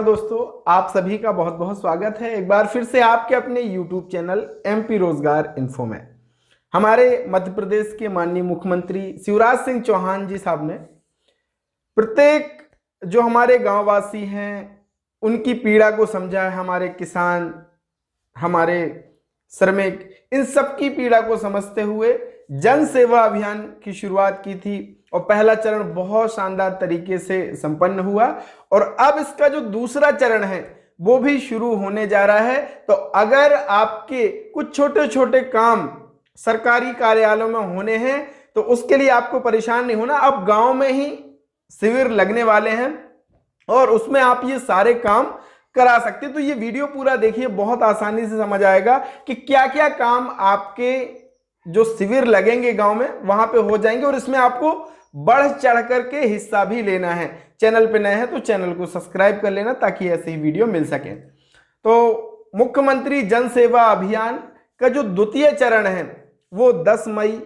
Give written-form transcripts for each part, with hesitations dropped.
दोस्तों, आप सभी का बहुत बहुत स्वागत है एक बार फिर से आपके अपने YouTube चैनल MP रोजगार इन्फो में। हमारे मध्य प्रदेश के माननीय मुख्यमंत्री शिवराज सिंह चौहान जी साहब ने प्रत्येक जो हमारे गांववासी हैं उनकी पीड़ा को समझा है। हमारे किसान, हमारे श्रमिक, इन सब की पीड़ा को समझते हुए जन सेवा अभियान की शुरुआत की थी और पहला चरण बहुत शानदार तरीके से संपन्न हुआ और अब इसका जो दूसरा चरण है वो भी शुरू होने जा रहा है। तो अगर आपके कुछ छोटे छोटे काम सरकारी कार्यालयों में होने हैं तो उसके लिए आपको परेशान नहीं होना। अब गांव में ही शिविर लगने वाले हैं और उसमें आप ये सारे काम करा सकते हैं। तो ये वीडियो पूरा देखिए, बहुत आसानी से समझ आएगा कि क्या क्या काम आपके जो शिविर लगेंगे गांव में वहां पे हो जाएंगे और इसमें आपको बढ़ चढ़ करके हिस्सा भी लेना है। चैनल पे नए हैं तो चैनल को सब्सक्राइब कर लेना ताकि ऐसे ही वीडियो मिल सके। तो मुख्यमंत्री जन सेवा अभियान का जो द्वितीय चरण है वो 10 मई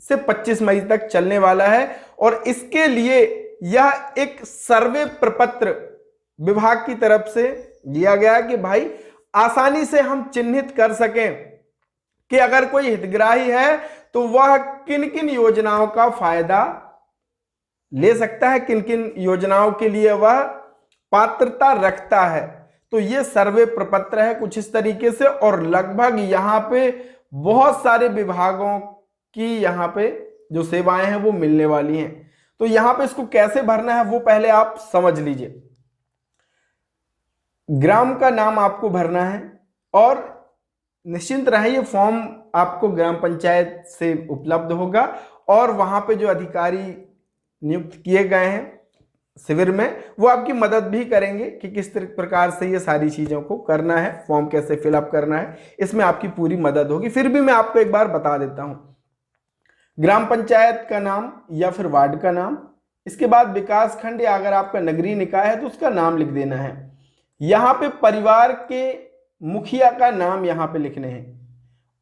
से 25 मई तक चलने वाला है और इसके लिए यह एक सर्वे प्रपत्र विभाग की तरफ से दिया गया कि भाई आसानी से हम चिन्हित कर सकें कि अगर कोई हितग्राही है तो वह किन किन योजनाओं का फायदा ले सकता है, किन किन योजनाओं के लिए वह पात्रता रखता है। तो ये सर्वे प्रपत्र है कुछ इस तरीके से और लगभग यहाँ पे बहुत सारे विभागों की यहाँ पे जो सेवाएं हैं वो मिलने वाली हैं। तो यहाँ पे इसको कैसे भरना है वो पहले आप समझ लीजिए। ग्राम का नाम आपको भरना है और निश्चिंत रहिए, फॉर्म आपको ग्राम पंचायत से उपलब्ध होगा और वहां पे जो अधिकारी नियुक्त किए गए हैं शिविर में वो आपकी मदद भी करेंगे कि किस प्रकार से ये सारी चीजों को करना है, फॉर्म कैसे फिलअप करना है, इसमें आपकी पूरी मदद होगी। फिर भी मैं आपको एक बार बता देता हूं। ग्राम पंचायत का नाम या फिर वार्ड का नाम, इसके बाद विकास खंड या अगर आपका नगरीय निकाय है तो उसका नाम लिख देना है। यहाँ पे परिवार के मुखिया का नाम यहाँ पे लिखने हैं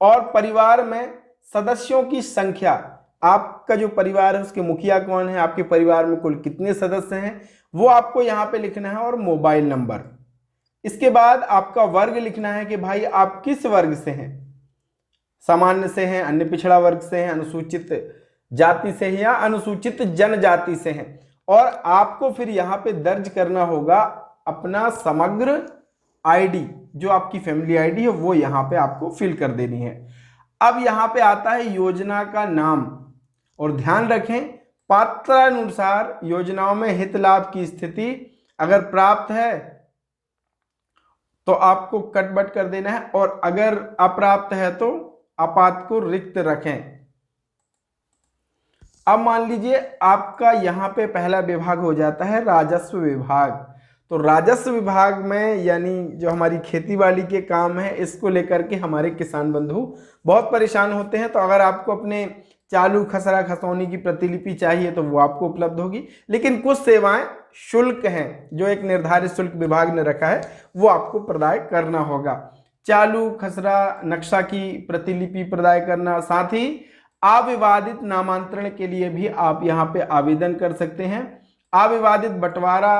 और परिवार में सदस्यों की संख्या, आपका जो परिवार है उसके मुखिया कौन है, आपके परिवार में कुल कितने सदस्य हैं वो आपको यहाँ पे लिखना है और मोबाइल नंबर। इसके बाद आपका वर्ग लिखना है कि भाई आप किस वर्ग से हैं, सामान्य से हैं, अन्य पिछड़ा वर्ग से हैं, अनुसूचित जाति से हैं या अनुसूचित जनजाति से हैं। और आपको फिर यहाँ पे दर्ज करना होगा अपना समग्र आईडी, जो आपकी फैमिली आईडी है वो यहाँ पे आपको फिल कर देनी है। अब यहाँ पे आता है योजना का नाम और ध्यान रखें पात्रानुसार योजनाओं में हित लाभ की स्थिति अगर प्राप्त है तो आपको कट-बट कर देना है और अगर अप्राप्त है तो अपात्र को रिक्त रखें। अब मान लीजिए आपका यहाँ पे पहला विभाग हो जाता है राजस्व विभाग। तो राजस्व विभाग में यानी जो हमारी खेती बाड़ी के काम है इसको लेकर के हमारे किसान बंधु बहुत परेशान होते हैं। तो अगर आपको अपने चालू खसरा खसौनी की प्रतिलिपि चाहिए तो वो आपको उपलब्ध होगी, लेकिन कुछ सेवाएं शुल्क हैं जो एक निर्धारित शुल्क विभाग ने रखा है वो आपको प्रदान करना होगा। चालू खसरा नक्शा की प्रतिलिपि प्रदान करना, साथ ही अविवादित नामांतरण के लिए भी आप यहाँ पे आवेदन कर सकते हैं। अविवादित बंटवारा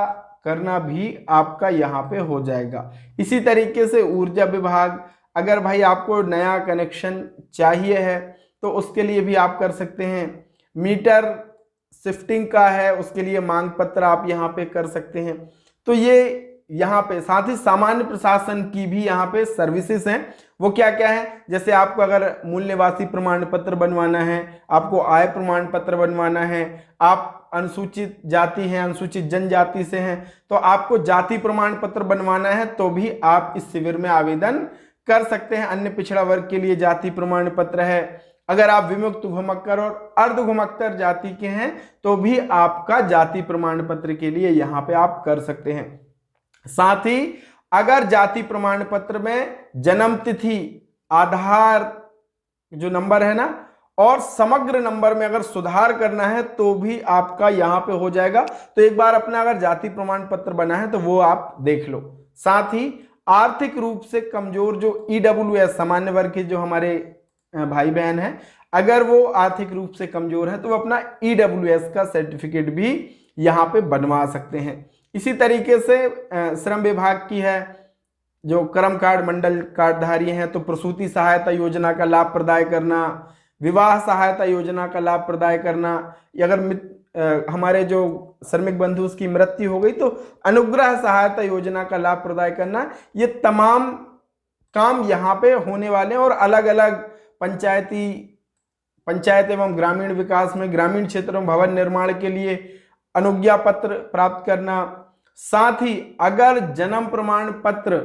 करना भी आपका यहाँ पे हो जाएगा। इसी तरीके से ऊर्जा विभाग, अगर भाई आपको नया कनेक्शन चाहिए है तो उसके लिए भी आप कर सकते हैं। मीटर शिफ्टिंग का है उसके लिए मांग पत्र आप यहाँ पे कर सकते हैं। तो ये यहाँ पे साथ ही सामान्य प्रशासन की भी यहाँ पे सर्विसेज हैं। वो क्या क्या है, जैसे आपको अगर मूल निवासी प्रमाण पत्र बनवाना है, आपको आय प्रमाण पत्र बनवाना है, आप अनुसूचित जाति हैं, अनुसूचित जनजाति से हैं तो आपको जाति प्रमाण पत्र बनवाना है तो भी आप इस शिविर में आवेदन कर सकते हैं। अन्य पिछड़ा वर्ग के लिए जाति प्रमाण पत्र है। अगर आप विमुक्त घुमक्कर और अर्ध घुमक्कर जाति के हैं तो भी आपका जाति प्रमाण पत्र के लिए यहाँ पे आप कर सकते हैं। साथ ही अगर जाति प्रमाण पत्र में जन्म तिथि, आधार जो नंबर है ना और समग्र नंबर में अगर सुधार करना है तो भी आपका यहाँ पे हो जाएगा। तो एक बार अपना अगर जाति प्रमाण पत्र बना है तो वो आप देख लो। साथ ही आर्थिक रूप से कमजोर जो EWS सामान्य वर्ग के जो हमारे भाई बहन हैं, अगर वो आर्थिक रूप से कमजोर है तो वो अपना EWS का सर्टिफिकेट भी यहाँ पे बनवा सकते हैं। इसी तरीके से श्रम विभाग की है, जो कर्म कार्ड मंडल कार्डधारी हैं तो प्रसूति सहायता योजना का लाभ प्रदाय करना, विवाह सहायता योजना का लाभ प्रदाय करना, अगर हमारे जो श्रमिक बंधु उसकी मृत्यु हो गई तो अनुग्रह सहायता योजना का लाभ प्रदाय करना। ये तमाम काम यहाँ पे होने वाले हैं। और अलग अलग पंचायत एवं ग्रामीण विकास में ग्रामीण क्षेत्रों में भवन निर्माण के लिए अनुज्ञा पत्र प्राप्त करना, साथ ही अगर जन्म प्रमाण पत्र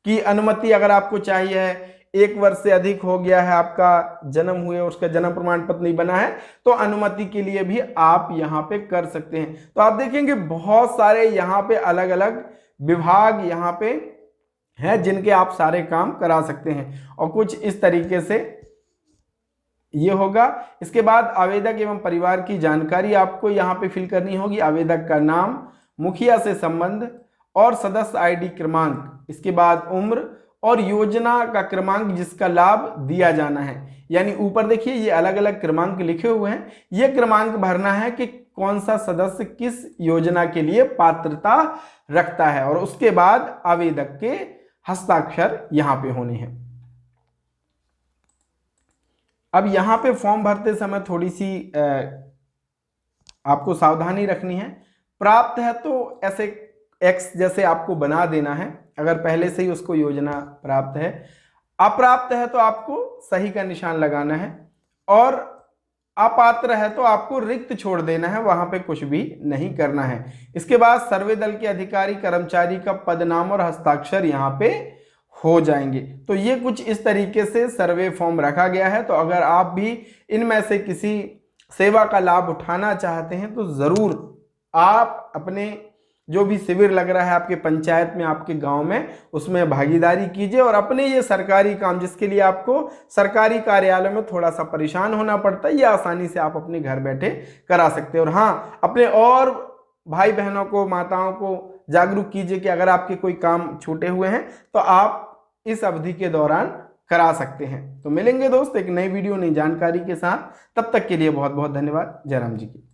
की अनुमति अगर आपको चाहिए है, 1 वर्ष से अधिक हो गया है आपका जन्म हुए, उसका जन्म प्रमाण पत्र नहीं बना है, तो अनुमति के लिए भी आप यहाँ पे कर सकते हैं। तो आप देखेंगे बहुत सारे यहाँ पे अलग अलग विभाग यहाँ पे हैं जिनके आप सारे काम करा सकते हैं। और कुछ इस तरीके से ये होगा। इसके बाद आवेदक एवं परिवार की जानकारी आपको यहाँ पे फिल करनी होगी। आवेदक का नाम, मुखिया से संबंध और सदस्य आईडी क्रमांक, इसके बाद उम्र और योजना का क्रमांक जिसका लाभ दिया जाना है। यानी ऊपर देखिए ये अलग अलग क्रमांक लिखे हुए हैं, ये क्रमांक भरना है कि कौन सा सदस्य किस योजना के लिए पात्रता रखता है, और उसके बाद आवेदक के हस्ताक्षर यहाँ पे होने हैं। अब यहाँ पे फॉर्म भरते समय थोड़ी सी आपको सावधानी रखनी है। प्राप्त है तो ऐसे एक्स जैसे आपको बना देना है, अगर पहले से ही उसको योजना प्राप्त है। अप्राप्त है तो आपको सही का निशान लगाना है, और अपात्र है तो आपको रिक्त छोड़ देना है, वहां पे कुछ भी नहीं करना है। इसके बाद सर्वे दल के अधिकारी कर्मचारी का पद नाम और हस्ताक्षर यहाँ पे हो जाएंगे। तो ये कुछ इस तरीके से सर्वे फॉर्म रखा गया है। तो अगर आप भी इनमें से किसी सेवा का लाभ उठाना चाहते हैं तो ज़रूर आप अपने जो भी शिविर लग रहा है आपके पंचायत में, आपके गांव में, उसमें भागीदारी कीजिए और अपने ये सरकारी काम जिसके लिए आपको सरकारी कार्यालय में थोड़ा सा परेशान होना पड़ता है, ये आसानी से आप अपने घर बैठे करा सकते हैं। और हाँ, अपने और भाई बहनों को, माताओं को जागरूक कीजिए कि अगर आपके कोई काम छूटे हुए हैं तो आप इस अवधि के दौरान करा सकते हैं। तो मिलेंगे दोस्त एक नई वीडियो, नई जानकारी के साथ। तब तक के लिए बहुत बहुत धन्यवाद। जयराम जी की।